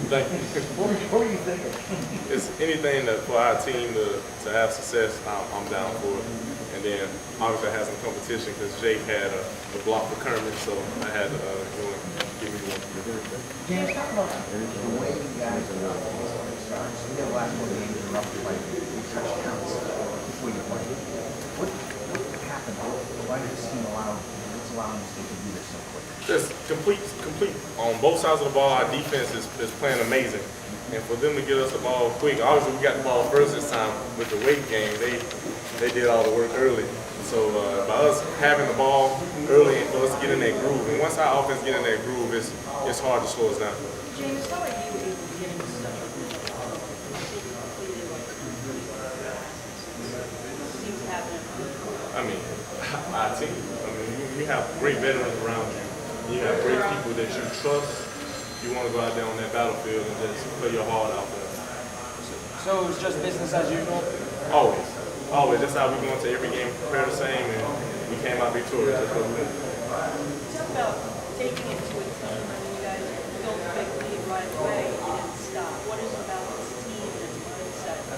Thank you. What were you thinking? It's anything that for our team to have success, I'm down for it. And then obviously I had some competition because Jake had a block for Kermit, so I had to give me one. James, talk about the way you guys are starting. We had the last one games in roughly like 3 touchdowns before you play. What happened? Why did this team what's allowing this team to do this so quick? Just complete on both sides of the ball. Our defense is playing amazing, and for them to get us the ball quick. Obviously, we got the ball first this time with the weight game. They did all the work early. So by us having the ball early and for us to get in that groove, and once our offense get in that groove, it's hard to slow us down. Jameis, how are you able to get into such a good seems to happen? I mean, our team. I mean, we have great veterans around you. You have great people that you trust. You want to go out there on that battlefield and just play your heart out there. So it was just business as usual? Always. Always. That's how we go into every game, prepare the same, and we came out victorious. That's what we did. Talk about taking it to a team. I mean, you guys built a big lead right away. You didn't stop. What is it about this team and its mindset to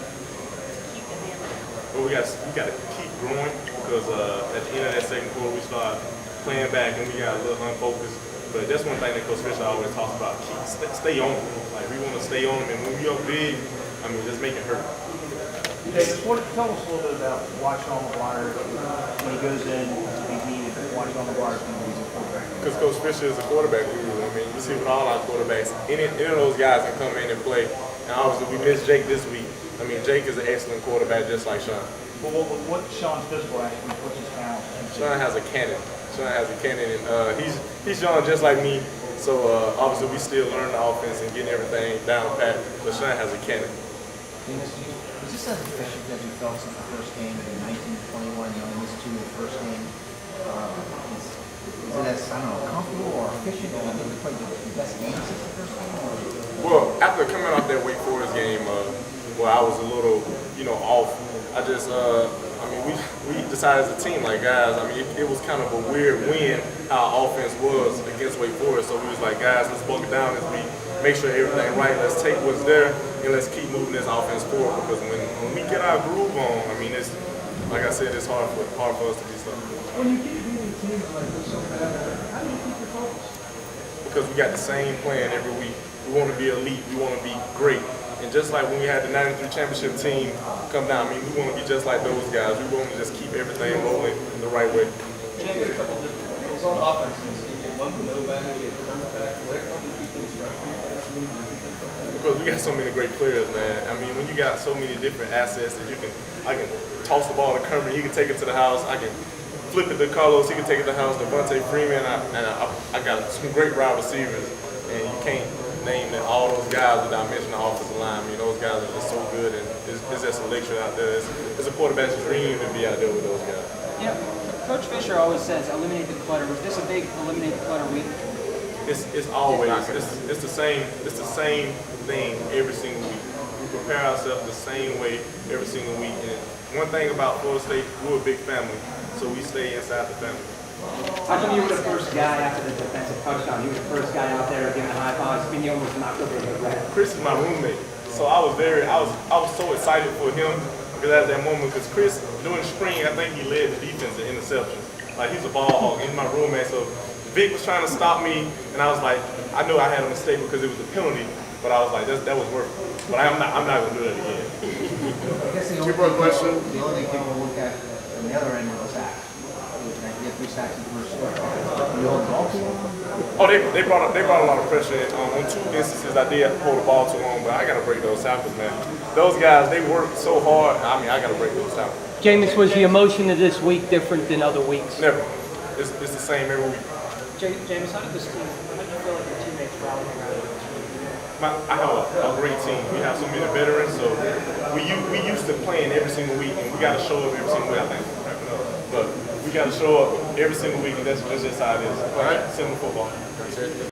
keep the hammer down? But we got to keep growing because at the end of that second quarter, we started playing back and we got a little unfocused. But that's one thing that Coach Fisher always talks about: stay on them. Like we want to stay on them, and when we up big, I mean, just make it hurt. Davis, tell us a little bit about watching on the wire when he goes in, he's needed, watching on the wire when he's a quarterback. Because Coach Fisher is a quarterback guru. I mean, you see with all our quarterbacks, any of those guys can come in and play. And obviously, we missed Jake this week. I mean, Jake is an excellent quarterback, just like Sean. Well, what's Sean's physical attribute? What's his talent? Sean has a cannon. Sean has a cannon, and he's young just like me. So obviously, we still learn the offense and getting everything down pat. But Sean has a cannon. Is this as efficient as you felt since the first game in 1921? You only missed 2 in the first game. Is it as, I don't know, comfortable or efficient? I think we played the best game since the first game? Well, after coming off that Wake Forest game, where I was a little, off, I just, we decided as a team, like, guys, I mean, it was kind of a weird win how our offense was against Wake Forest. So we was like, guys, let's buckle down this week, make sure everything right, let's take what's there, and let's keep moving this offense forward. Because when we get our groove on, I mean, it's, like I said, it's hard for us to be stuck. When you keep beating teams like this so bad, how do you keep your focus? Because we got the same plan every week. We want to be elite. We want to be great. And just like when we had the 93 championship team come down, I mean, we want to be just like those guys. We want to just keep everything rolling the right way. James, a couple different things on offense. You get one no back, you get back. Where do you keep things right? Because we got so many great players, man. I mean, when you got so many different assets that I can toss the ball to Kermit, he can take it to the house. I can flip it to Carlos, he can take it to the house. Devontae Freeman, I got some great wide receivers, and you can't name all those guys without mentioning the offensive line. I mean, those guys are just so good, and it's just a lecture out there. It's a quarterback's dream to be out there with those guys. Yeah, Coach Fisher always says eliminate the clutter. Was this a big eliminate the clutter week? It's always it's the same thing every single week. We prepare ourselves the same way every single week. And one thing about Florida State, we're a big family, so we stay inside the family. How come you were the first guy after the defensive touchdown? You were the first guy out there giving a high five. Spinny almost knocked over the red. Chris is my roommate, so I was so excited for him because at that moment, because Chris during spring, I think he led the defense in interceptions. Like he's a ball hawk, he's my roommate. So Vic was trying to stop me, and I was like, I knew I had a mistake because it was a penalty, but I was like, that was worth it. But I'm not gonna do that again. I guess the only thing people look at on the other end of the sack. You get 3 sacks in the first quarter. You hold the ball too long? Oh, they brought a lot of pressure in. On 2 instances, I did hold the ball too long, but I gotta break those tackles, man. Those guys, they work so hard. I mean, I gotta break those tackles. Jameis, was the emotion of this week different than other weeks? Never. It's the same every week. Jameis, how did you feel like your teammates rallied around you? I have a great team. We have so many veterans, so we used to playing every single week, and we got to show up every single week. I think, but we got to show up every single week, and that's just how it is. All right, simple football.